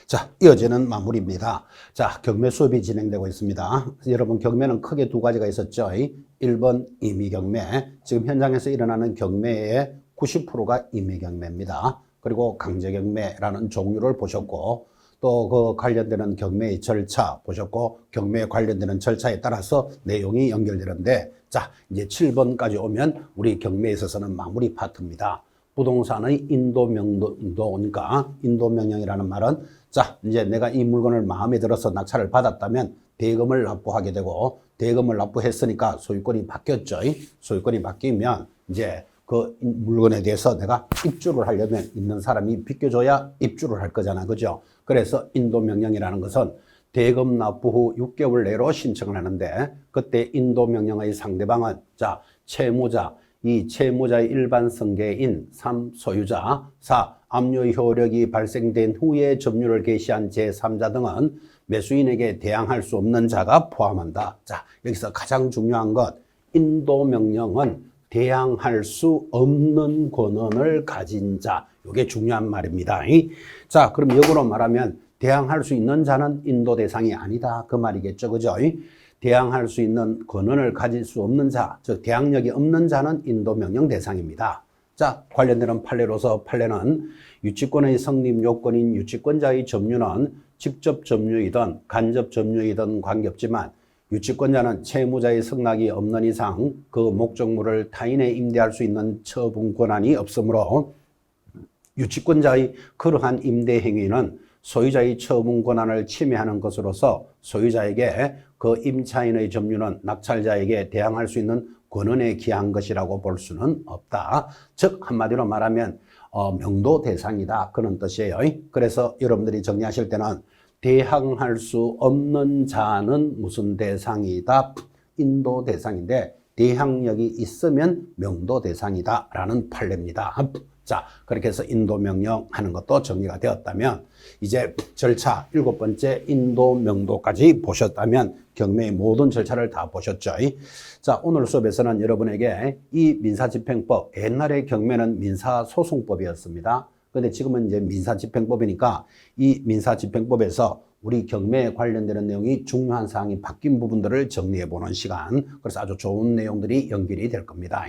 자, 이어지는 마무리입니다. 자, 경매 수업이 진행되고 있습니다. 여러분, 경매는 크게 두 가지가 있었죠. 1번 임의경매. 지금 현장에서 일어나는 경매의 90%가 임의경매입니다. 그리고 강제경매라는 종류를 보셨고, 또 그 관련되는 경매의 절차 보셨고, 경매에 관련되는 절차에 따라서 내용이 연결되는데, 자, 이제 7번까지 오면 우리 경매에 있어서는 마무리 파트입니다. 부동산의 인도명도니까, 인도명령이라는 말은, 자, 이제 내가 이 물건을 마음에 들어서 낙찰을 받았다면 대금을 납부하게 되고, 대금을 납부했으니까 소유권이 바뀌었죠. 소유권이 바뀌면 이제 그 물건에 대해서 내가 입주를 하려면 있는 사람이 비껴줘야 입주를 할 거잖아. 그죠? 그래서 인도명령이라는 것은 대금 납부 후 6개월 내로 신청을 하는데, 그때 인도명령의 상대방은, 자, 채무자, 이 채무자의 일반 승계인 3. 소유자, 4. 압류 효력이 발생된 후에 점유를 개시한 제3자 등은 매수인에게 대항할 수 없는 자가 포함한다. 자, 여기서 가장 중요한 것, 인도명령은 대항할 수 없는 권한을 가진 자, 이게 중요한 말입니다. 자, 그럼 역으로 말하면 대항할 수 있는 자는 인도 대상이 아니다, 그 말이겠죠. 그죠? 대항할 수 있는 권한을 가질 수 없는 자, 즉 대항력이 없는 자는 인도명령 대상입니다. 자, 관련되는 판례로서 판례는 유치권의 성립 요건인 유치권자의 점유는 직접 점유이든 간접 점유이든 관계없지만, 유치권자는 채무자의 승낙이 없는 이상 그 목적물을 타인에 임대할 수 있는 처분 권한이 없으므로, 유치권자의 그러한 임대 행위는 소유자의 처분 권한을 침해하는 것으로서 소유자에게 그 임차인의 점유는 낙찰자에게 대항할 수 있는 권한에 기한 것이라고 볼 수는 없다. 즉 한마디로 말하면 명도 대상이다, 그런 뜻이에요. 그래서 여러분들이 정리하실 때는 대항할 수 없는 자는 무슨 대상이다? 인도 대상인데, 대항력이 있으면 명도 대상이다 라는 판례입니다. 자, 그렇게 해서 인도명령 하는 것도 정리가 되었다면, 이제 절차 7번째 인도명도까지 보셨다면 경매의 모든 절차를 다 보셨죠. 자, 오늘 수업에서는 여러분에게 이 민사집행법, 옛날에 경매는 민사소송법이었습니다. 근데 지금은 이제 민사집행법이니까 이 민사집행법에서 우리 경매에 관련되는 내용이 중요한 사항이 바뀐 부분들을 정리해 보는 시간, 그래서 아주 좋은 내용들이 연결이 될 겁니다.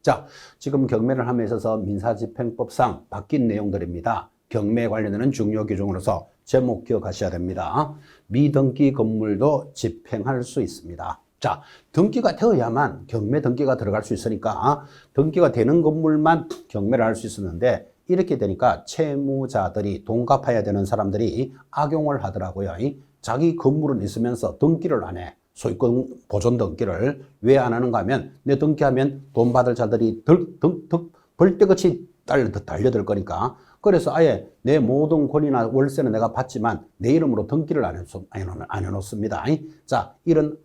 자, 지금 경매를 함에 있어서 민사집행법상 바뀐 내용들입니다. 경매에 관련되는 중요 규정으로서 제목 기억하셔야 됩니다. 미등기 건물도 집행할 수 있습니다. 자, 등기가 되어야만 경매 등기가 들어갈 수 있으니까 등기가 되는 건물만 경매를 할 수 있었는데, 이렇게 되니까 채무자들이, 돈 갚아야 되는 사람들이 악용을 하더라고요. 자기 건물은 있으면서 등기를 안 해. 소유권 보존 등기를 왜 안 하는가 하면, 내 등기하면 돈 받을 자들이 벌떼같이 달려들 거니까. 그래서 아예 내 모든 권리나 월세는 내가 받지만 내 이름으로 등기를 안 해놓습니다. 자, 이런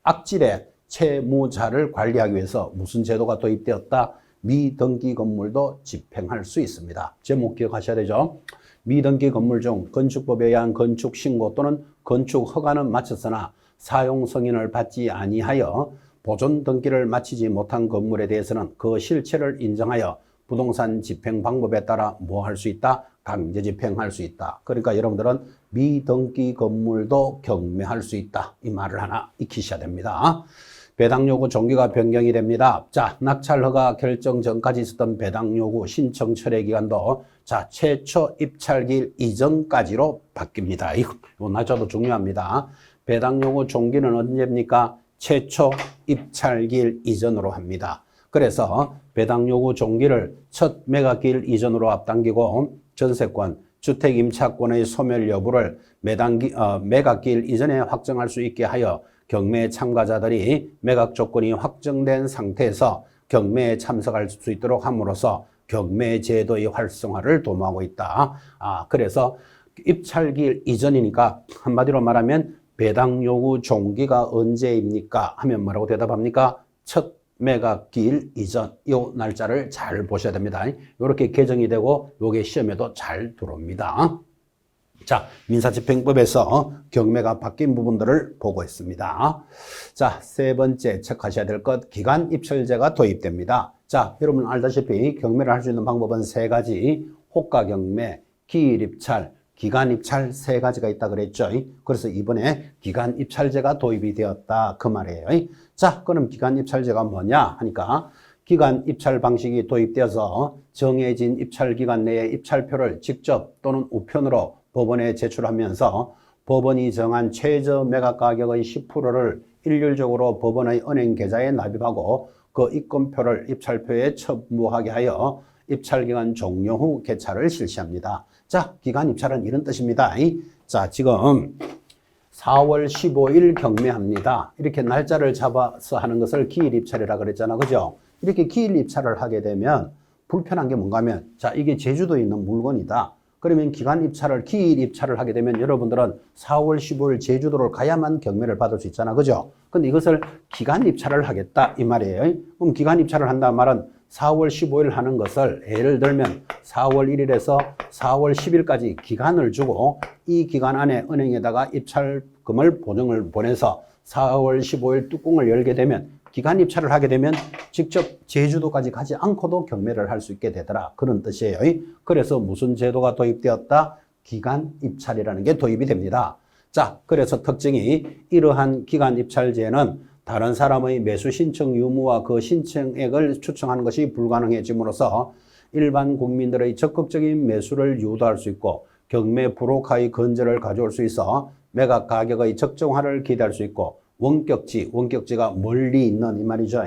악질의 채무자를 관리하기 위해서 무슨 제도가 도입되었다? 미등기 건물도 집행할 수 있습니다. 제목 기억하셔야 되죠. 미등기 건물 중 건축법에 의한 건축 신고 또는 건축 허가는 마쳤으나 사용 승인을 받지 아니하여 보존 등기를 마치지 못한 건물에 대해서는 그 실체를 인정하여 부동산 집행 방법에 따라 뭐 할 수 있다? 강제 집행할 수 있다. 그러니까 여러분들은 미등기 건물도 경매할 수 있다, 이 말을 하나 익히셔야 됩니다. 배당 요구 종기가 변경이 됩니다. 자, 낙찰 허가 결정 전까지 있었던 배당 요구 신청 철회 기간도, 자, 최초 입찰기일 이전까지로 바뀝니다. 이거 날짜도 중요합니다. 배당 요구 종기는 언제입니까? 최초 입찰기일 이전으로 합니다. 그래서 배당 요구 종기를 첫 매각기일 이전으로 앞당기고, 전세권, 주택 임차권의 소멸 여부를 매각기일 이전에 확정할 수 있게 하여 경매에 참가자들이 매각 조건이 확정된 상태에서 경매에 참석할 수 있도록 함으로써 경매 제도의 활성화를 도모하고 있다. 그래서 입찰기일 이전이니까 한마디로 말하면 배당 요구 종기가 언제입니까? 하면 뭐라고 대답합니까? 첫 매각기일 이전, 이 날짜를 잘 보셔야 됩니다. 이렇게 개정이 되고 요게 시험에도 잘 들어옵니다. 자, 민사집행법에서 경매가 바뀐 부분들을 보고 있습니다. 자, 세 번째 체크하셔야 될 것, 기간 입찰제가 도입됩니다. 자, 여러분 알다시피 경매를 할 수 있는 방법은 세 가지, 호가 경매, 기일 입찰, 기간 입찰 세 가지가 있다 그랬죠. 그래서 이번에 기간 입찰제가 도입이 되었다 그 말이에요. 자, 그럼 기간 입찰제가 뭐냐 하니까 기간 입찰 방식이 도입되어서 정해진 입찰 기간 내에 입찰표를 직접 또는 우편으로 법원에 제출하면서 법원이 정한 최저 매각 가격의 10%를 일률적으로 법원의 은행 계좌에 납입하고 그 입금표를 입찰표에 첨부하게 하여 입찰기간 종료 후 개찰을 실시합니다. 자, 기간 입찰은 이런 뜻입니다. 자, 지금 4월 15일 경매합니다. 이렇게 날짜를 잡아서 하는 것을 기일 입찰이라 그랬잖아. 그죠? 이렇게 기일 입찰을 하게 되면 불편한 게 뭔가 하면, 자, 이게 제주도에 있는 물건이다. 그러면 기간 입찰을, 기일 입찰을 하게 되면 여러분들은 4월 15일 제주도를 가야만 경매를 받을 수 있잖아. 그죠? 근데 이것을 기간 입찰을 하겠다. 이 말이에요. 그럼 기간 입찰을 한다는 말은 4월 15일 하는 것을 예를 들면 4월 1일에서 4월 10일까지 기간을 주고 이 기간 안에 은행에다가 입찰금을 보증을 보내서 4월 15일 뚜껑을 열게 되면 기간 입찰을 하게 되면 직접 제주도까지 가지 않고도 경매를 할 수 있게 되더라. 그런 뜻이에요. 그래서 무슨 제도가 도입되었다? 기간 입찰이라는 게 도입이 됩니다. 자, 그래서 특징이 이러한 기간 입찰제는 다른 사람의 매수 신청 유무와 그 신청액을 추정하는 것이 불가능해짐으로써 일반 국민들의 적극적인 매수를 유도할 수 있고 경매 브로커의 건재를 가져올 수 있어 매각 가격의 적정화를 기대할 수 있고 원격지가 멀리 있는 이 말이죠.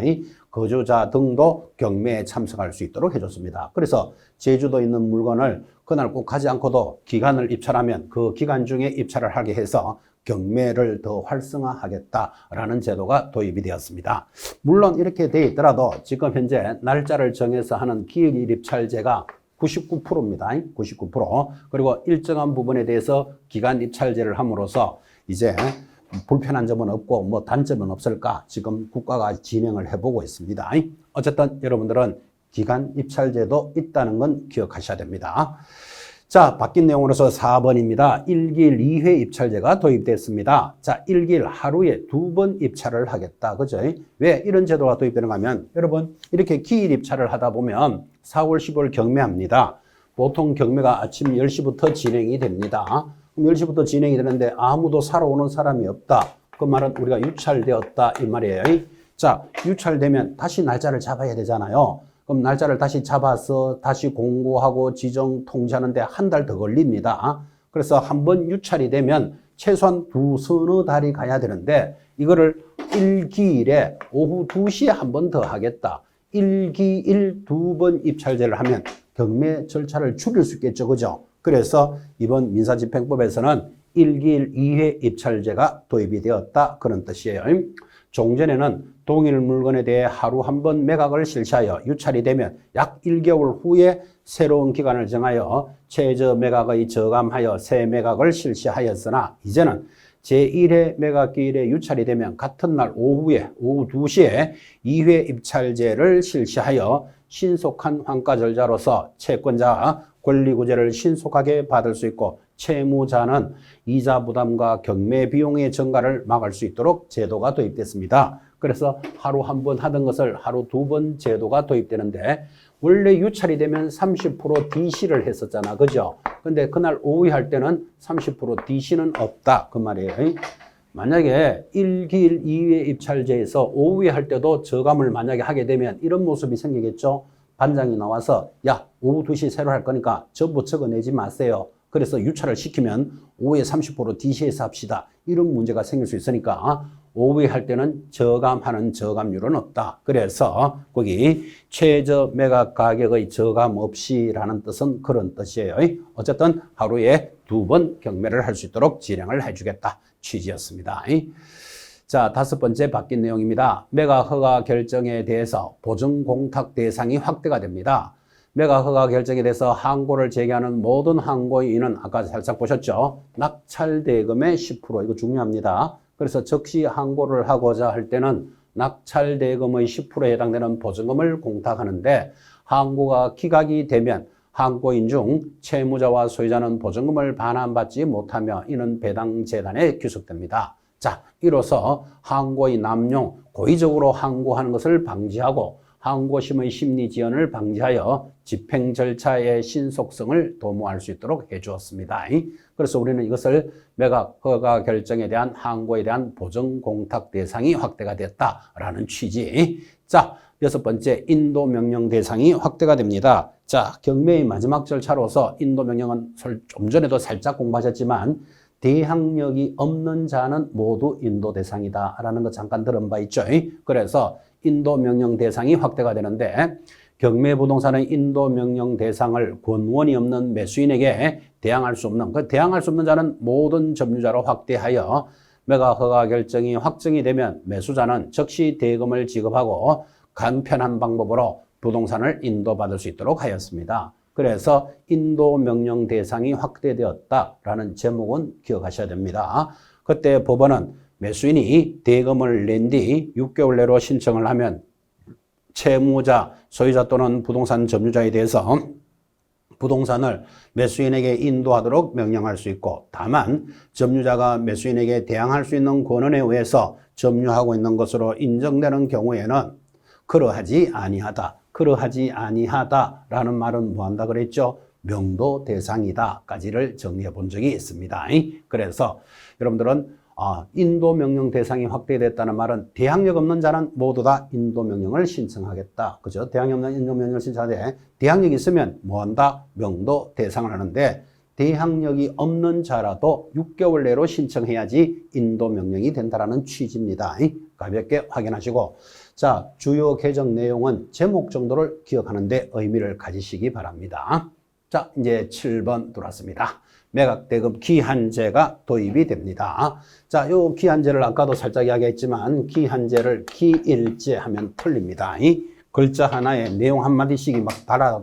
거주자 등도 경매에 참석할 수 있도록 해줬습니다. 그래서 제주도에 있는 물건을 그날 꼭 가지 않고도 기간을 입찰하면 그 기간 중에 입찰을 하게 해서 경매를 더 활성화하겠다라는 제도가 도입이 되었습니다. 물론 이렇게 돼 있더라도 지금 현재 날짜를 정해서 하는 기일 입찰제가 99%입니다. 99%. 그리고 일정한 부분에 대해서 기간 입찰제를 함으로써 이제 불편한 점은 없고 뭐 단점은 없을까 지금 국가가 진행을 해보고 있습니다. 어쨌든 여러분들은 기간 입찰제도 있다는 건 기억하셔야 됩니다. 자, 바뀐 내용으로서 4번입니다. 1기일 2회 입찰제가 도입됐습니다. 자, 1기일 하루에 2번 입찰을 하겠다. 그죠? 왜 이런 제도가 도입되는가 하면 여러분 이렇게 기일 입찰을 하다 보면 4월 15일 경매합니다. 보통 경매가 아침 10시부터 진행이 됩니다. 그럼 10시부터 진행이 되는데 아무도 사러 오는 사람이 없다. 그 말은 우리가 유찰되었다 이 말이에요. 자, 유찰되면 다시 날짜를 잡아야 되잖아요. 그럼 날짜를 다시 잡아서 다시 공고하고 지정 통지하는데 한 달 더 걸립니다. 그래서 한번 유찰이 되면 최소한 서너 달이 가야 되는데 이거를 1기일에 오후 2시에 한 번 더 하겠다. 1기일 2번 입찰제를 하면 경매 절차를 줄일 수 있겠죠. 그죠? 그래서 이번 민사집행법에서는 1기일 2회 입찰제가 도입이 되었다. 그런 뜻이에요. 종전에는 동일 물건에 대해 하루 한 번 매각을 실시하여 유찰이 되면 약 1개월 후에 새로운 기간을 정하여 최저 매각의 저감하여 새 매각을 실시하였으나 이제는 제1회 매각기일에 유찰이 되면 같은 날 오후 2시에 2회 입찰제를 실시하여 신속한 환가절자로서 채권자 권리구제를 신속하게 받을 수 있고 채무자는 이자 부담과 경매 비용의 증가를 막을 수 있도록 제도가 도입됐습니다. 그래서 하루 한 번 하던 것을 하루 2번 제도가 도입되는데 원래 유찰이 되면 30% DC를 했었잖아. 그죠? 근데 그날 오후에 할 때는 30% DC는 없다. 그 말이에요. 만약에 1기일 2회 입찰제에서 오후에 할 때도 저감을 만약에 하게 되면 이런 모습이 생기겠죠. 반장이 나와서 야, 오후 2시 새로 할 거니까 전부 적어내지 마세요. 그래서 유찰을 시키면 오후에 30% DC에서 합시다. 이런 문제가 생길 수 있으니까 오후에 할 때는 저감하는 저감률은 없다. 그래서 거기 최저 매각 가격의 저감 없이라는 뜻은 그런 뜻이에요. 어쨌든 하루에 2번 경매를 할 수 있도록 진행을 해주겠다. 취지였습니다. 자, 5번째 바뀐 내용입니다. 매각 허가 결정에 대해서 보증 공탁 대상이 확대가 됩니다. 매각 허가 결정에 대해서 항고를 제기하는 모든 항고인은 아까 살짝 보셨죠? 낙찰 대금의 10% 이거 중요합니다. 그래서 즉시 항고를 하고자 할 때는 낙찰 대금의 10%에 해당되는 보증금을 공탁하는데 항고가 기각이 되면 항고인 중 채무자와 소유자는 보증금을 반환받지 못하며 이는 배당재단에 귀속됩니다. 자, 이로써 항고의 남용, 고의적으로 항고하는 것을 방지하고 항고심의 심리 지연을 방지하여 집행 절차의 신속성을 도모할 수 있도록 해주었습니다. 그래서 우리는 이것을 매각 허가 결정에 대한 항고에 대한 보정 공탁 대상이 확대가 됐다라는 취지. 자, 6번째, 인도 명령 대상이 확대가 됩니다. 자, 경매의 마지막 절차로서 인도 명령은 좀 전에도 살짝 공부하셨지만 대항력이 없는 자는 모두 인도 대상이다 라는 거 잠깐 들은 바 있죠. 그래서 인도 명령 대상이 확대가 되는데 경매 부동산의 인도 명령 대상을 권원이 없는 매수인에게 대항할 수 없는, 그 대항할 수 없는 자는 모든 점유자로 확대하여 매각 허가 결정이 확정이 되면 매수자는 즉시 대금을 지급하고 간편한 방법으로 부동산을 인도받을 수 있도록 하였습니다. 그래서 인도 명령 대상이 확대되었다라는 제목은 기억하셔야 됩니다. 그때 법원은 매수인이 대금을 낸 뒤 6개월 내로 신청을 하면 채무자, 소유자 또는 부동산 점유자에 대해서 부동산을 매수인에게 인도하도록 명령할 수 있고, 다만 점유자가 매수인에게 대항할 수 있는 권한에 의해서 점유하고 있는 것으로 인정되는 경우에는 그러하지 아니하다라는 말은 뭐한다 그랬죠? 명도 대상이다까지를 정리해 본 적이 있습니다. 그래서 여러분들은 인도 명령 대상이 확대됐다는 말은 대항력 없는 자는 모두 다 인도 명령을 신청하겠다. 그죠? 대항력 없는 인도 명령을 신청하되 대항력이 있으면 뭐한다? 명도 대상을 하는데 대항력이 없는 자라도 6개월 내로 신청해야지 인도 명령이 된다라는 취지입니다. 가볍게 확인하시고, 자, 주요 개정 내용은 제목 정도를 기억하는 데 의미를 가지시기 바랍니다. 자, 이제 7번 들어왔습니다. 매각대금 기한제가 도입이 됩니다. 자, 요 기한제를 아까도 살짝 이야기했지만 기한제를 기일제 하면 틀립니다. 이 글자 하나에 내용 한마디씩이 막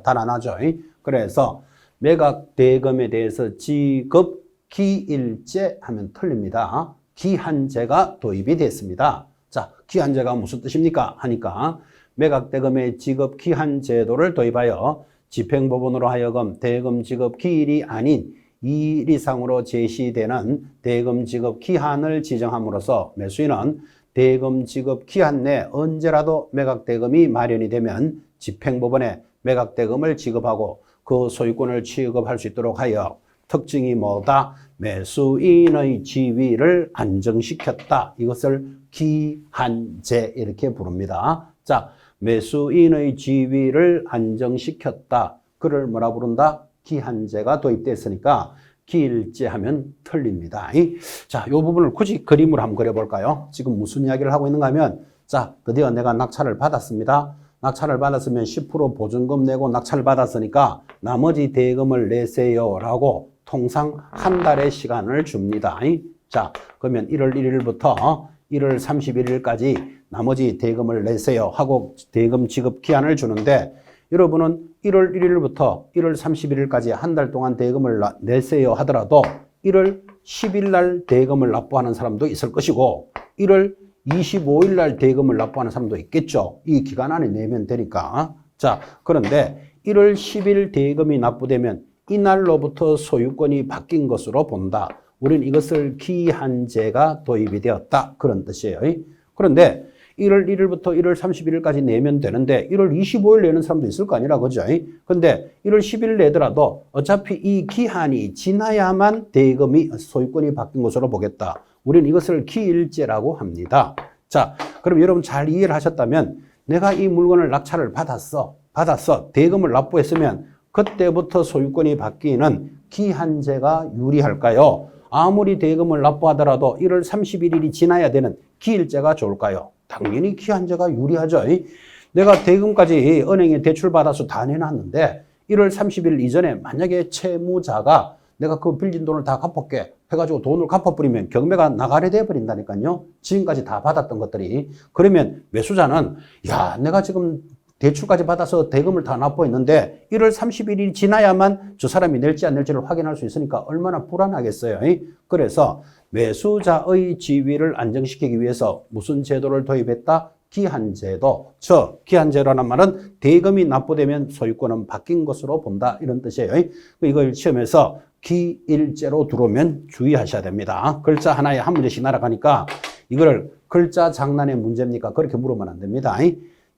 달아나죠. 그래서 매각대금에 대해서 지급 기일제 하면 틀립니다. 기한제가 도입이 됐습니다. 자, 기한제가 무슨 뜻입니까? 하니까 매각대금의 지급 기한 제도를 도입하여 집행법원으로 하여금 대금 지급 기일이 아닌 2일 이상으로 제시되는 대금 지급 기한을 지정함으로써 매수인은 대금 지급 기한 내 언제라도 매각대금이 마련이 되면 집행법원에 매각대금을 지급하고 그 소유권을 취급할 수 있도록 하여 특징이 뭐다? 매수인의 지위를 안정시켰다. 이것을 기한제 이렇게 부릅니다. 자, 매수인의 지위를 안정시켰다. 그를 뭐라 부른다? 기한제가 도입됐으니까 기일제 하면 틀립니다. 자, 이 부분을 굳이 그림으로 한번 그려볼까요? 지금 무슨 이야기를 하고 있는가 하면, 자, 드디어 내가 낙찰을 받았습니다. 낙찰을 받았으면 10% 보증금 내고 낙찰을 받았으니까 나머지 대금을 내세요라고 통상 한 달의 시간을 줍니다. 자, 그러면 1월 1일부터 1월 31일까지 나머지 대금을 내세요 하고 대금 지급 기한을 주는데, 여러분은 1월 1일부터 1월 31일까지 한 달 동안 대금을 내세요 하더라도 1월 10일 날 대금을 납부하는 사람도 있을 것이고 1월 25일 날 대금을 납부하는 사람도 있겠죠. 이 기간 안에 내면 되니까. 자, 그런데 1월 10일 대금이 납부되면 이날로부터 소유권이 바뀐 것으로 본다. 우리는 이것을 기한제가 도입이 되었다. 그런 뜻이에요. 그런데 1월 1일부터 1월 31일까지 내면 되는데 1월 25일 내는 사람도 있을 거 아니라 그죠? 근데 1월 10일 내더라도 어차피 이 기한이 지나야만 대금이 소유권이 바뀐 것으로 보겠다. 우리는 이것을 기일제라고 합니다. 자, 그럼 여러분 잘 이해를 하셨다면 내가 이 물건을 낙찰을 받았어. 대금을 납부했으면 그때부터 소유권이 바뀌는 기한제가 유리할까요? 아무리 대금을 납부하더라도 1월 31일이 지나야 되는 기일제가 좋을까요? 당연히 기한제가 유리하죠. 내가 대금까지 은행에 대출받아서 다 내놨는데 1월 30일 이전에 만약에 채무자가 내가 그 빌린 돈을 다 갚을게 해가지고 돈을 갚아버리면 경매가 나가래 돼버린다니까요. 지금까지 다 받았던 것들이. 그러면 매수자는 야, 내가 지금 대출까지 받아서 대금을 다 납부했는데 1월 30일이 지나야만 저 사람이 낼지 안 낼지를 확인할 수 있으니까 얼마나 불안하겠어요. 그래서 매수자의 지위를 안정시키기 위해서 무슨 제도를 도입했다? 기한제도. 기한제라는 말은 대금이 납부되면 소유권은 바뀐 것으로 본다. 이런 뜻이에요. 이걸 시험에서 기일제로 들어오면 주의하셔야 됩니다. 글자 하나에 한 문제씩 날아가니까 이거를 글자 장난의 문제입니까? 그렇게 물으면 안 됩니다.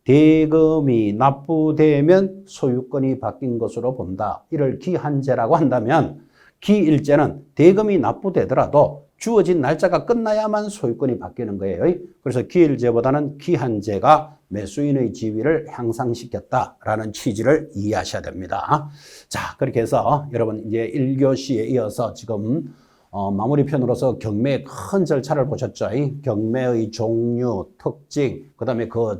대금이 납부되면 소유권이 바뀐 것으로 본다. 이를 기한제라고 한다면 기일제는 대금이 납부되더라도 주어진 날짜가 끝나야만 소유권이 바뀌는 거예요. 그래서 기일제보다는 기한제가 매수인의 지위를 향상시켰다라는 취지를 이해하셔야 됩니다. 자, 그렇게 해서 여러분 이제 1교시에 이어서 지금 마무리편으로서 경매의 큰 절차를 보셨죠. 경매의 종류, 특징, 그 다음에 그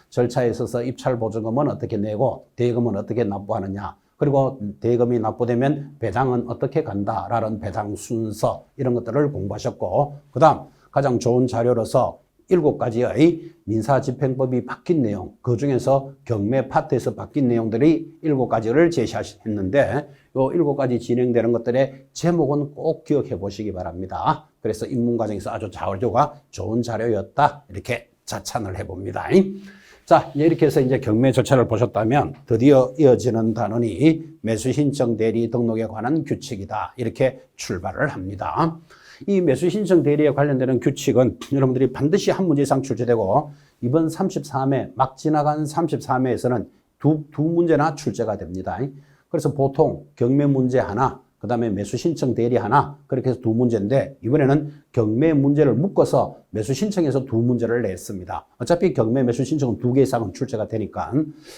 절차에 있어서 입찰보증금은 어떻게 내고 대금은 어떻게 납부하느냐. 그리고 대금이 납부되면 배당은 어떻게 간다라는 배당 순서 이런 것들을 공부하셨고 그 다음 가장 좋은 자료로서 7가지의 민사집행법이 바뀐 내용 그중에서 경매 파트에서 바뀐 내용들이 7가지를 제시했는데 이 7가지 진행되는 것들의 제목은 꼭 기억해 보시기 바랍니다. 그래서 입문과정에서 아주 자료가 좋은 자료였다 이렇게 자찬을 해봅니다. 자, 이렇게 해서 이제 경매 절차를 보셨다면 드디어 이어지는 단원이 매수신청 대리 등록에 관한 규칙이다. 이렇게 출발을 합니다. 이 매수신청 대리에 관련되는 규칙은 여러분들이 반드시 한 문제 이상 출제되고 이번 33회, 막 지나간 33회에서는 두 문제나 출제가 됩니다. 그래서 보통 경매 문제 하나, 그 다음에 매수신청 대리 하나 그렇게 해서 2문제인데 이번에는 경매 문제를 묶어서 매수신청에서 2문제를 냈습니다. 어차피 경매 매수신청은 2개 이상은 출제가 되니까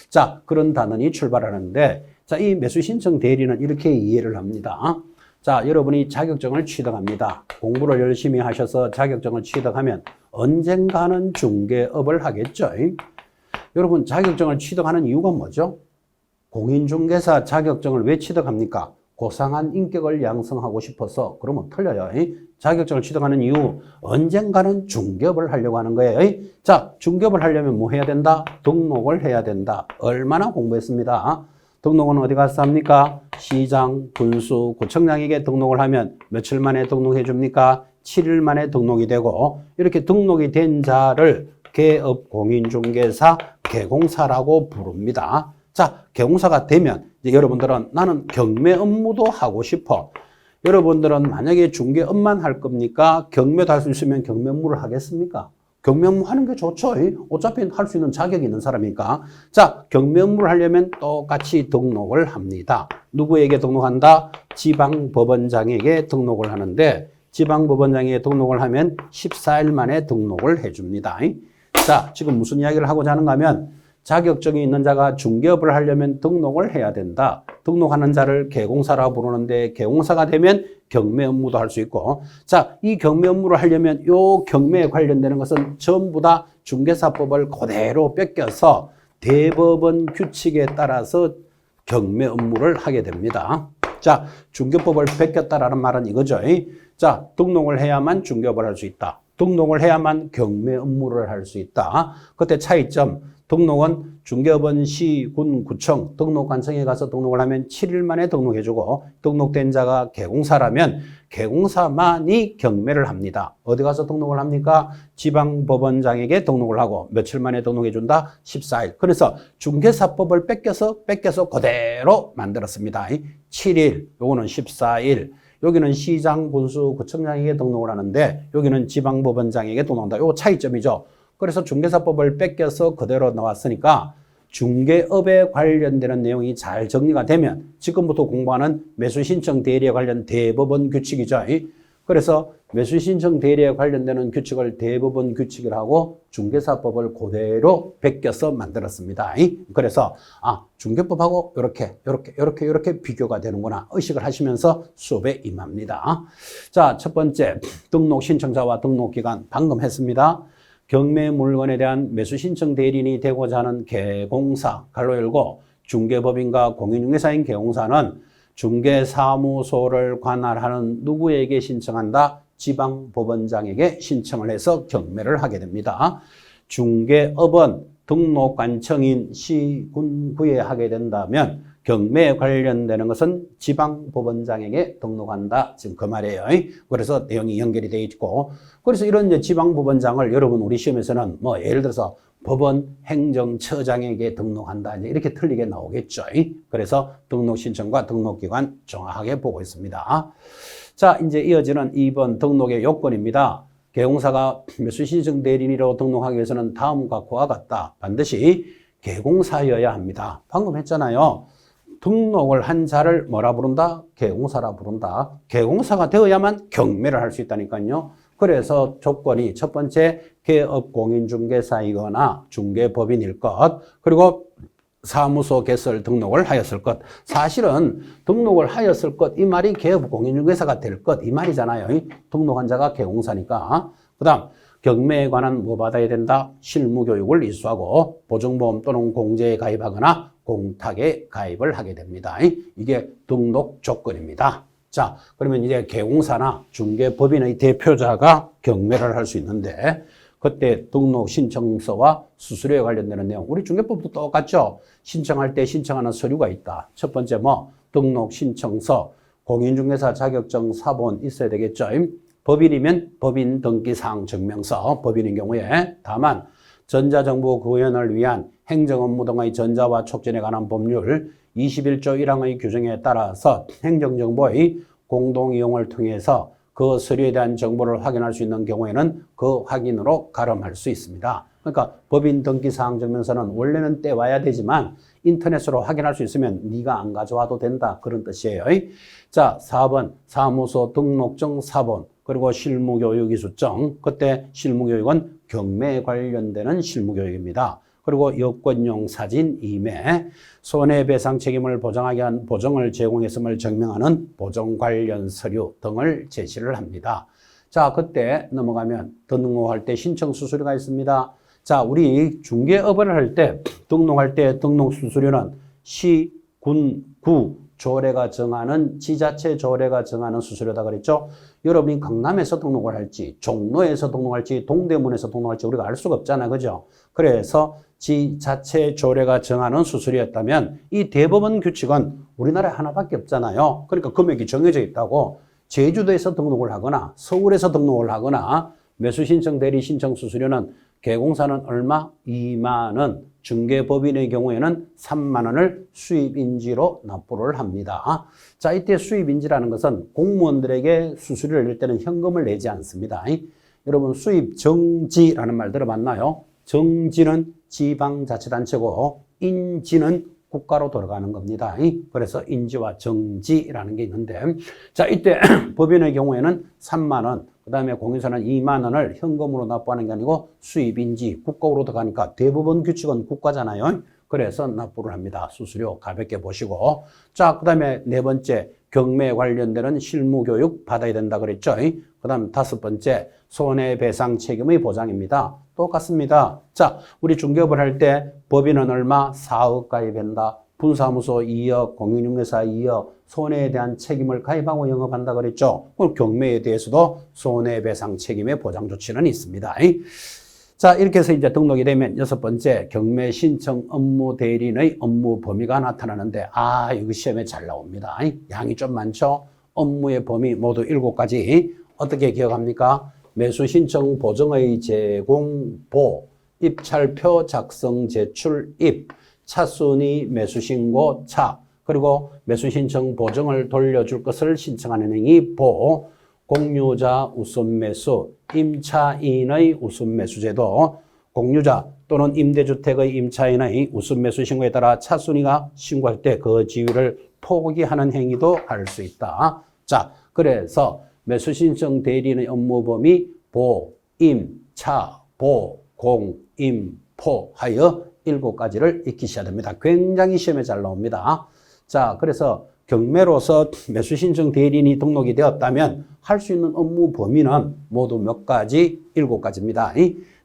자 그런 단원이 출발하는데 자 이 매수신청 대리는 이렇게 이해를 합니다. 자 여러분이 자격증을 취득합니다. 공부를 열심히 하셔서 자격증을 취득하면 언젠가는 중개업을 하겠죠. 여러분 자격증을 취득하는 이유가 뭐죠? 공인중개사 자격증을 왜 취득합니까? 고상한 인격을 양성하고 싶어서 그러면 틀려요. 자격증을 취득하는 이유 언젠가는 중개업을 하려고 하는 거예요. 자 중개업을 하려면 뭐 해야 된다? 등록을 해야 된다. 얼마나 공부했습니다. 등록은 어디 가서 합니까? 시장, 군수, 구청장에게 등록을 하면 며칠 만에 등록해 줍니까? 7일 만에 등록이 되고 이렇게 등록이 된 자를 개업공인중개사 개공사라고 부릅니다. 자, 개공사가 되면 이제 여러분들은 나는 경매 업무도 하고 싶어. 여러분들은 만약에 중개업만 할 겁니까? 경매도 할 수 있으면 경매 업무를 하겠습니까? 경매 업무 하는 게 좋죠. 어차피 할 수 있는 자격이 있는 사람이니까. 자, 경매 업무를 하려면 똑같이 등록을 합니다. 누구에게 등록한다? 지방법원장에게 등록을 하는데 지방법원장에게 등록을 하면 14일 만에 등록을 해줍니다. 자, 지금 무슨 이야기를 하고자 하는가 하면 자격증이 있는 자가 중개업을 하려면 등록을 해야 된다. 등록하는 자를 개공사라고 부르는데 개공사가 되면 경매 업무도 할 수 있고 자, 이 경매 업무를 하려면 요 경매에 관련되는 것은 전부 다 중개사법을 그대로 뺏겨서 대법원 규칙에 따라서 경매 업무를 하게 됩니다. 자, 중개법을 뺏겼다라는 말은 이거죠. 자, 등록을 해야만 중개업을 할 수 있다. 등록을 해야만 경매 업무를 할 수 있다. 그때 차이점 등록은 중개업은 시, 군, 구청 등록관청에 가서 등록을 하면 7일 만에 등록해주고 등록된 자가 개공사라면 개공사만이 경매를 합니다. 어디 가서 등록을 합니까? 지방법원장에게 등록을 하고 며칠 만에 등록해준다? 14일. 그래서 중개사법을 뺏겨서 그대로 만들었습니다. 7일, 요거는 14일. 여기는 시장, 군수, 구청장에게 등록을 하는데 여기는 지방법원장에게 등록한다. 요거 차이점이죠. 그래서 중개사법을 뺏겨서 그대로 나왔으니까 중개업에 관련되는 내용이 잘 정리가 되면 지금부터 공부하는 매수신청 대리에 관련 대법원 규칙이죠. 그래서 매수신청 대리에 관련되는 규칙을 대법원 규칙이라고 중개사법을 그대로 뺏겨서 만들었습니다. 그래서 중개법하고 이렇게 비교가 되는구나 의식을 하시면서 수업에 임합니다. 자, 첫 번째 등록 신청자와 등록기간 방금 했습니다. 경매 물건에 대한 매수신청 대리인이 되고자 하는 개공사, 가로 열고 중개법인과 공인중개사인 개공사는 중개사무소를 관할하는 누구에게 신청한다? 지방법원장에게 신청을 해서 경매를 하게 됩니다. 중개업은 등록관청인 시, 군, 구에 하게 된다면 경매에 관련되는 것은 지방법원장에게 등록한다. 지금 그 말이에요. 그래서 내용이 연결이 되어 있고 그래서 이런 이제 지방법원장을 여러분 우리 시험에서는 뭐 예를 들어서 법원 행정처장에게 등록한다. 이렇게 틀리게 나오겠죠. 그래서 등록 신청과 등록기관 정확하게 보고 있습니다. 자, 이제 이어지는 2번 등록의 요건입니다. 계공사가 매수신청 대리인으로 등록하기 위해서는 다음과 그와 같다. 반드시 계공사여야 합니다. 방금 했잖아요. 등록을 한 자를 뭐라 부른다? 계공사라 부른다. 계공사가 되어야만 경매를 할 수 있다니까요. 그래서 조건이 첫 번째 개업공인중개사이거나 중개법인일 것, 그리고 사무소 개설 등록을 하였을 것. 사실은 등록을 하였을 것, 이 말이 개업공인중개사가 될 것, 이 말이잖아요. 등록한 자가 계공사니까. 그 다음 경매에 관한 뭐 받아야 된다? 실무교육을 이수하고 보증보험 또는 공제에 가입하거나 공탁에 가입을 하게 됩니다. 이게 등록 조건입니다. 자, 그러면 이제 계공사나 중개법인의 대표자가 경매를 할 수 있는데, 그때 등록 신청서와 수수료에 관련되는 내용, 우리 중개법도 똑같죠? 신청할 때 신청하는 서류가 있다. 첫 번째 등록 신청서, 공인중개사 자격증 사본 있어야 되겠죠? 법인이면 법인 등기사항 증명서, 법인인 경우에. 다만 전자정보 구현을 위한 행정업무 등의 전자와 촉진에 관한 법률 21조 1항의 규정에 따라서 행정정보의 공동이용을 통해서 그 서류에 대한 정보를 확인할 수 있는 경우에는 그 확인으로 가름할 수 있습니다. 그러니까 법인 등기사항 증명서는 원래는 떼와야 되지만 인터넷으로 확인할 수 있으면 네가 안 가져와도 된다. 그런 뜻이에요. 자, 4번 사무소 등록증 사본, 그리고 실무교육이수증. 그때 실무교육은 경매에 관련되는 실무교육입니다. 그리고 여권용 사진 이매, 손해배상 책임을 보장하기 위한 보증을 제공했음을 증명하는 보증 관련 서류 등을 제시를 합니다. 자, 그때 넘어가면 등록할 때 신청 수수료가 있습니다. 자, 우리 중개업을 할 때 등록할 때 등록 수수료는 시, 군, 구 조례가 정하는, 지자체 조례가 정하는 수수료다 그랬죠. 여러분이 강남에서 등록을 할지, 종로에서 등록할지, 동대문에서 등록할지 우리가 알 수가 없잖아요. 그죠? 그래서 지자체 조례가 정하는 수수료였다면 이 대법원 규칙은 우리나라에 하나밖에 없잖아요. 그러니까 금액이 정해져 있다고. 제주도에서 등록을 하거나 서울에서 등록을 하거나 매수신청 대리 신청 수수료는 계공사는 얼마? 2만 원. 중개법인의 경우에는 3만 원을 수입인지로 납부를 합니다. 자, 이때 수입인지라는 것은 공무원들에게 수수료를 낼 때는 현금을 내지 않습니다. 여러분 수입정지라는 말 들어봤나요? 정지는 지방자치단체고 인지는 국가로 돌아가는 겁니다. 그래서 인지와 정지라는 게 있는데, 자, 이때 법인의 경우에는 3만 원, 그 다음에 공인사는 2만 원을 현금으로 납부하는 게 아니고 수입인지 국가로 들어가니까 대법원 규칙은 국가잖아요. 그래서 납부를 합니다. 수수료 가볍게 보시고. 자, 그 다음에 네 번째 경매에 관련되는 실무교육 받아야 된다 그랬죠. 그 다음 다섯 번째 손해배상 책임의 보장입니다. 똑같습니다. 자, 우리 중개업을 할 때 법인은 얼마? 4억 가입한다. 분사무소 2억, 공인중개사 2억, 손해에 대한 책임을 가입하고 영업한다 그랬죠. 그럼 경매에 대해서도 손해배상 책임의 보장 조치는 있습니다. 자, 이렇게 해서 이제 등록이 되면 여섯 번째 경매 신청 업무 대리인의 업무 범위가 나타나는데, 이거 시험에 잘 나옵니다. 양이 좀 많죠? 업무의 범위 모두 7가지. 어떻게 기억합니까? 매수 신청 보증의 제공, 보, 입찰표 작성 제출, 입, 차순위 매수 신고, 차, 그리고 매수 신청 보증을 돌려줄 것을 신청하는 행위, 보, 공유자 우선 매수, 임차인의 우선 매수 제도, 공유자 또는 임대주택의 임차인의 우선 매수 신고에 따라 차순위가 신고할 때 그 지위를 포기하는 행위도 할 수 있다. 자, 그래서 매수 신청 대리인의 업무 범위 보, 임, 차, 보, 공, 임, 포 하여 7가지를 익히셔야 됩니다. 굉장히 시험에 잘 나옵니다. 자, 그래서 경매로서 매수 신청 대리인이 등록이 되었다면 할 수 있는 업무 범위는 모두 몇 가지? 7가지입니다.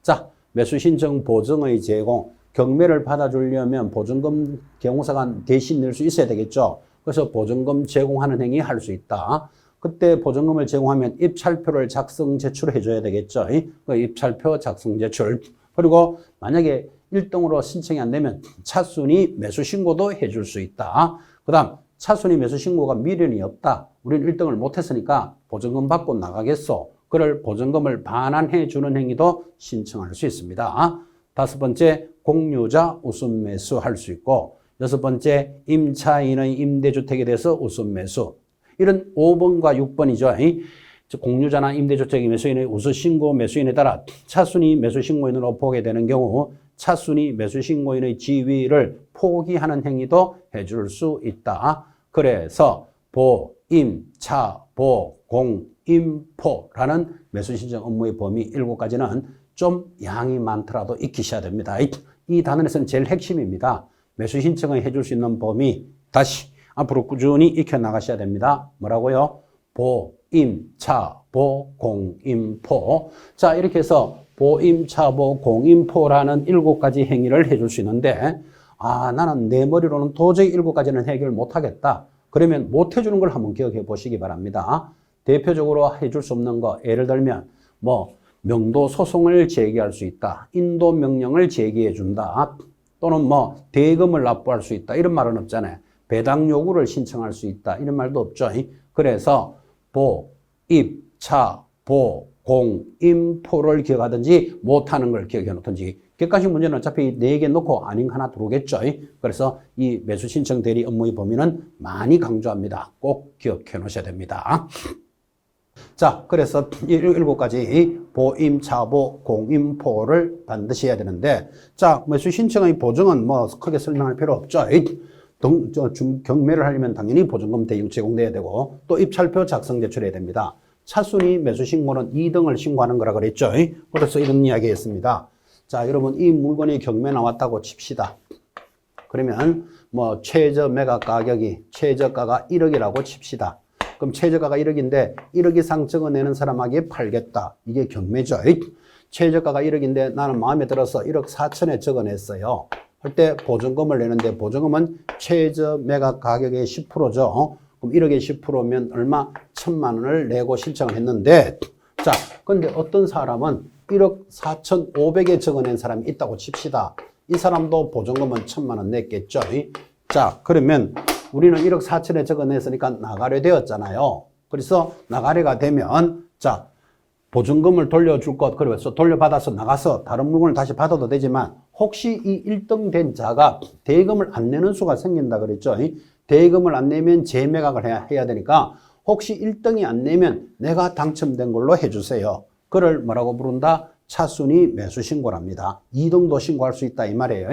자, 매수 신청 보증의 제공. 경매를 받아주려면 보증금 계공사가 대신 낼 수 있어야 되겠죠. 그래서 보증금 제공하는 행위 할 수 있다. 그때 보증금을 제공하면 입찰표를 작성 제출해 줘야 되겠죠. 그 입찰표 작성 제출. 그리고 만약에 1등으로 신청이 안 되면 차순위 매수 신고도 해줄 수 있다. 그 다음 차순위 매수 신고가 미련이 없다. 우리는 1등을 못했으니까 보증금 받고 나가겠소. 그럴 보증금을 반환해 주는 행위도 신청할 수 있습니다. 다섯 번째 공유자 우선 매수할 수 있고, 여섯 번째 임차인의 임대주택에 대해서 우선 매수. 이런 5번과 6번이죠. 즉 공유자나 임대주택이 매수인의 우수신고 매수인에 따라 차순위 매수신고인으로 보게 되는 경우 차순위 매수신고인의 지위를 포기하는 행위도 해줄 수 있다. 그래서 보, 임, 차, 보, 공, 임, 포라는 매수신청 업무의 범위 7가지는 좀 양이 많더라도 익히셔야 됩니다. 이 단원에서는 제일 핵심입니다. 매수신청을 해줄 수 있는 범위 다시 앞으로 꾸준히 익혀나가셔야 됩니다. 뭐라고요? 보, 임, 차, 보, 공, 임, 포. 자, 이렇게 해서 보, 임, 차, 보, 공, 임, 포라는 7가지 행위를 해줄 수 있는데 나는 내 머리로는 도저히 7가지는 해결 못하겠다. 그러면 못 해주는 걸 한번 기억해 보시기 바랍니다. 대표적으로 해줄 수 없는 거 예를 들면 명도 소송을 제기할 수 있다. 인도 명령을 제기해 준다. 또는 대금을 납부할 수 있다. 이런 말은 없잖아요. 배당 요구를 신청할 수 있다. 이런 말도 없죠. 그래서 보, 입, 차, 보, 공, 임, 포를 기억하든지 못하는 걸 기억해 놓든지 객관식 문제는 어차피 4개 놓고 아닌 하나 들어오겠죠. 그래서 이 매수신청 대리 업무의 범위는 많이 강조합니다. 꼭 기억해 놓으셔야 됩니다. 자, 그래서 7가지 보, 임, 차, 보, 공, 임, 포를 반드시 해야 되는데 자, 매수신청의 보증은 크게 설명할 필요 없죠. 경매를 하려면 당연히 보증금 대행 제공돼야 되고 또 입찰표 작성 제출해야 됩니다. 차순위 매수신고는 2등을 신고하는 거라 그랬죠. 그래서 이런 이야기 했습니다. 자, 여러분 이 물건이 경매 나왔다고 칩시다. 그러면 최저 매각 가격이 최저가가 1억이라고 칩시다. 그럼 최저가가 1억인데 1억 이상 적어내는 사람에게 팔겠다. 이게 경매죠. 최저가가 1억인데 나는 마음에 들어서 1억 4천에 적어냈어요. 할 때 보증금을 내는데 보증금은 최저 매각 가격의 10%죠. 그럼 1억에 10%면 얼마? 1,000만 원을 내고 신청을 했는데 자, 근데 어떤 사람은 1억 4,500에 적어낸 사람이 있다고 칩시다. 이 사람도 보증금은 1,000만 원 냈겠죠. 자, 그러면 우리는 1억 4천에 적어냈으니까 나가래 되었잖아요. 그래서 나가래가 되면 자, 보증금을 돌려줄 것, 그래서 돌려받아서 나가서 다른 물건을 다시 받아도 되지만 혹시 이 1등 된 자가 대금을 안 내는 수가 생긴다 그랬죠. 대금을 안 내면 재매각을 해야 되니까 혹시 1등이 안 내면 내가 당첨된 걸로 해주세요. 그걸 뭐라고 부른다? 차순위 매수신고랍니다. 2등도 신고할 수 있다 이 말이에요.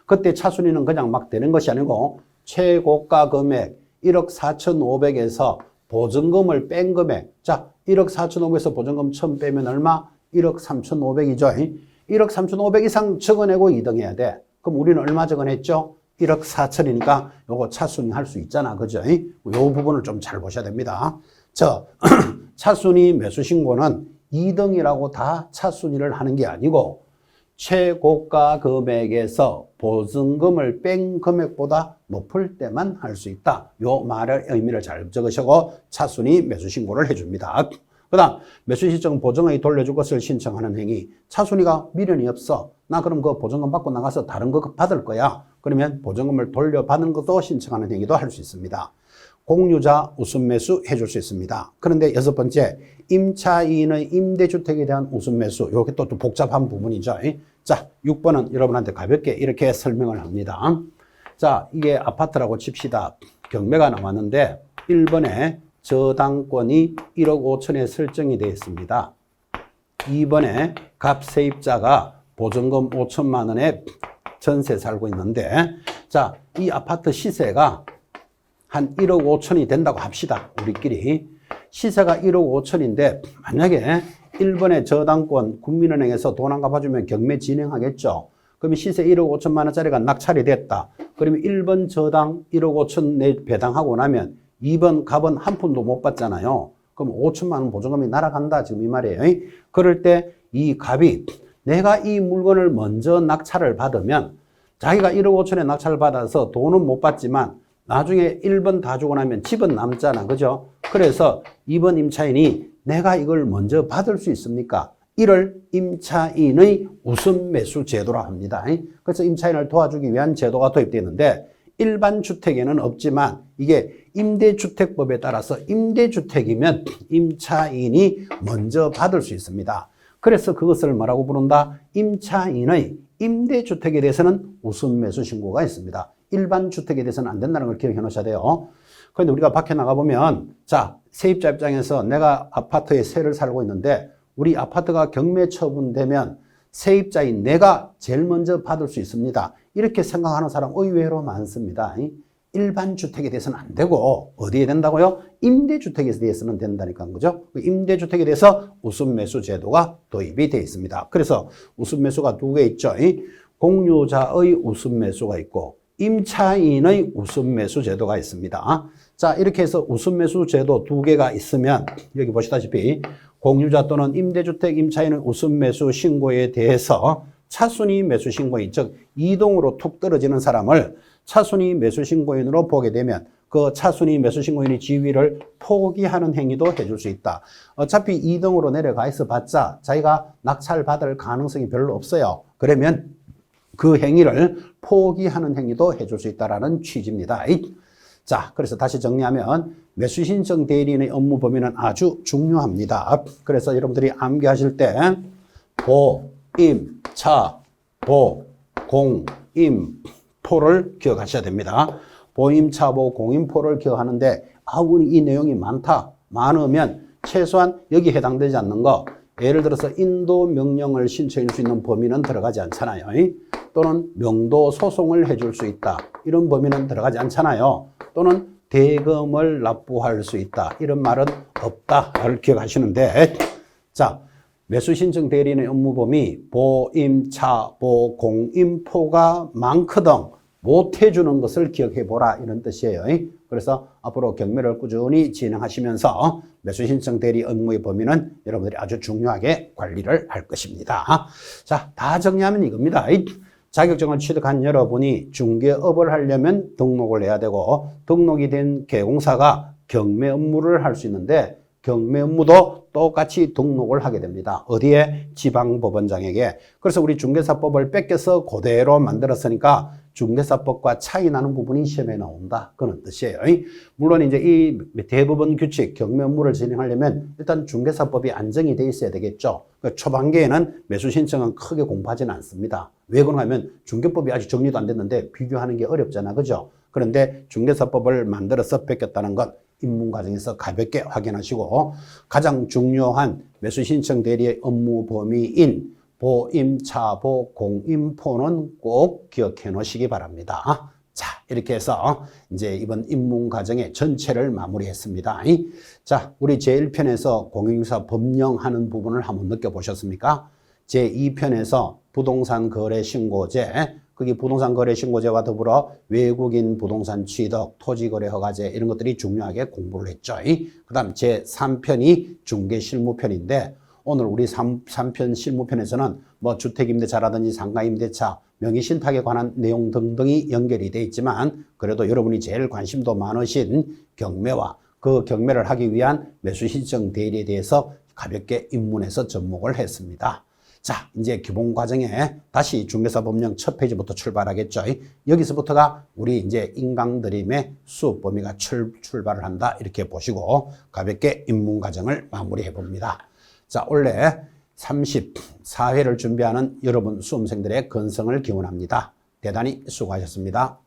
그때 차순위는 그냥 막 되는 것이 아니고 최고가 금액 1억 4,500에서 보증금을 뺀 금액. 자, 1억 4,500에서 보증금 1,000 빼면 얼마? 1억 3,500이죠. 1억 3,500 이상 적어내고 2등 해야 돼. 그럼 우리는 얼마 적어냈죠? 1억 4천이니까 요거 차순위 할 수 있잖아. 그죠? 요 부분을 좀 잘 보셔야 됩니다. 차순위 매수신고는 2등이라고 다 차순위를 하는 게 아니고 최고가 금액에서 보증금을 뺀 금액보다 높을 때만 할 수 있다. 요 말의 의미를 잘 적으시고 차순위 매수신고를 해줍니다. 그 다음 매수시청 보증의 돌려줄 것을 신청하는 행위. 차순위가 미련이 없어. 나 그럼 그 보증금 받고 나가서 다른 거 받을 거야. 그러면 보증금을 돌려받는 것도 신청하는 행위도 할 수 있습니다. 공유자 우선 매수 해줄 수 있습니다. 그런데 6번째, 임차인의 임대주택에 대한 우선 매수. 이게 또 복잡한 부분이죠. 자, 6번은 여러분한테 가볍게 이렇게 설명을 합니다. 자, 이게 아파트라고 칩시다. 경매가 나왔는데 1번에 저당권이 1억 5천에 설정이 되어 있습니다. 2번에 갑세입자가 보증금 5천만 원에 전세 살고 있는데 자, 이 아파트 시세가 한 1억 5천이 된다고 합시다. 우리끼리. 시세가 1억 5천인데 만약에 1번에 저당권 국민은행에서 돈 안 갚아주면 경매 진행하겠죠. 그러면 시세 1억 5천만 원짜리가 낙찰이 됐다. 그러면 1번 저당 1억 5천 내 배당하고 나면 2번 갑은 한 푼도 못 받잖아요. 그럼 5천만 원 보증금이 날아간다. 지금 이 말이에요. 그럴 때 이 갑이 내가 이 물건을 먼저 낙찰을 받으면 자기가 1억 5천에 낙찰을 받아서 돈은 못 받지만 나중에 1번 다 주고 나면 집은 남잖아. 그죠? 그래서 2번 임차인이 내가 이걸 먼저 받을 수 있습니까? 이를 임차인의 우선 매수 제도라 합니다. 그래서 임차인을 도와주기 위한 제도가 도입되어 있는데 일반 주택에는 없지만 이게 임대주택법에 따라서 임대주택이면 임차인이 먼저 받을 수 있습니다. 그래서 그것을 뭐라고 부른다? 임차인의 임대주택에 대해서는 우선 매수 신고가 있습니다. 일반 주택에 대해서는 안 된다는 걸 기억해 놓으셔야 돼요. 그런데 우리가 밖에 나가보면 자, 세입자 입장에서 내가 아파트에 세를 살고 있는데 우리 아파트가 경매 처분되면 세입자인 내가 제일 먼저 받을 수 있습니다. 이렇게 생각하는 사람 의외로 많습니다. 일반 주택에 대해서는 안 되고 어디에 된다고요? 임대주택에 대해서는 된다니까 그죠? 임대주택에 대해서 우선매수 제도가 도입이 되어 있습니다. 그래서 우선매수가 두 개 있죠. 공유자의 우선매수가 있고 임차인의 우선매수 제도가 있습니다. 자, 이렇게 해서 우선매수 제도 두 개가 있으면 여기 보시다시피 공유자 또는 임대주택 임차인의 우선매수 신고에 대해서 차순위 매수신고인, 즉 이동으로 툭 떨어지는 사람을 차순위 매수신고인으로 보게 되면 그 차순위 매수신고인의 지위를 포기하는 행위도 해줄 수 있다. 어차피 2등으로 내려가 있어 봤자 자기가 낙찰받을 가능성이 별로 없어요. 그러면 그 행위를 포기하는 행위도 해줄 수 있다는 취지입니다. 자, 그래서 다시 정리하면 매수신청 대리인의 업무 범위는 아주 중요합니다. 그래서 여러분들이 암기하실 때 보, 임, 차, 보, 공, 임, 포를 기억하셔야 됩니다. 보임차보 공임포를 기억하는데 이 내용이 많으면 최소한 여기 해당되지 않는 거, 예를 들어서 인도 명령을 신청할 수 있는 범위는 들어가지 않잖아요. 또는 명도 소송을 해줄 수 있다, 이런 범위는 들어가지 않잖아요. 또는 대금을 납부할 수 있다, 이런 말은 없다를 기억하시는데, 자, 매수신청 대리인의 업무 범위 보임차보 공임포가 많거든 못해주는 것을 기억해보라, 이런 뜻이에요. 그래서 앞으로 경매를 꾸준히 진행하시면서 매수신청 대리 업무의 범위는 여러분들이 아주 중요하게 관리를 할 것입니다. 자, 다 정리하면 이겁니다. 자격증을 취득한 여러분이 중개업을 하려면 등록을 해야 되고, 등록이 된 개공사가 경매 업무를 할 수 있는데 경매 업무도 똑같이 등록을 하게 됩니다. 어디에? 지방법원장에게. 그래서 우리 중개사법을 뺏겨서 그대로 만들었으니까 중개사법과 차이 나는 부분이 시험에 나온다, 그런 뜻이에요. 물론 이제 이 대법원 규칙 경매 업무를 진행하려면 일단 중개사법이 안정이 돼 있어야 되겠죠. 그러니까 초반기에는 매수 신청은 크게 공부하지는 않습니다. 왜 그런가 하면 중개법이 아직 정리도 안 됐는데 비교하는 게 어렵잖아, 그죠? 그런데 중개사법을 만들어서 뺏겼다는 것 입문 과정에서 가볍게 확인하시고, 가장 중요한 매수 신청 대리의 업무 범위인 보임차보 공임포는 꼭 기억해 놓으시기 바랍니다. 자, 이렇게 해서 이제 이번 입문 과정의 전체를 마무리했습니다. 자, 우리 제1편에서 공인중개사 법령하는 부분을 한번 느껴보셨습니까? 제2편에서 부동산 거래 신고제, 거기 부동산 거래 신고제와 더불어 외국인 부동산 취득, 토지 거래 허가제, 이런 것들이 중요하게 공부를 했죠. 그 다음 제3편이 중개 실무편인데, 오늘 우리 3편 실무편에서는 뭐 주택임대차라든지 상가임대차, 명의신탁에 관한 내용 등등이 연결이 돼 있지만, 그래도 여러분이 제일 관심도 많으신 경매와 그 경매를 하기 위한 매수신청 대리에 대해서 가볍게 입문해서 접목을 했습니다. 자, 이제 기본 과정에 다시 중개사 법령 첫 페이지부터 출발하겠죠. 여기서부터가 우리 이제 인강드림의 수업 범위가 출발을 한다, 이렇게 보시고 가볍게 입문 과정을 마무리해 봅니다. 자, 원래 34회를 준비하는 여러분 수험생들의 건성을 기원합니다. 대단히 수고하셨습니다.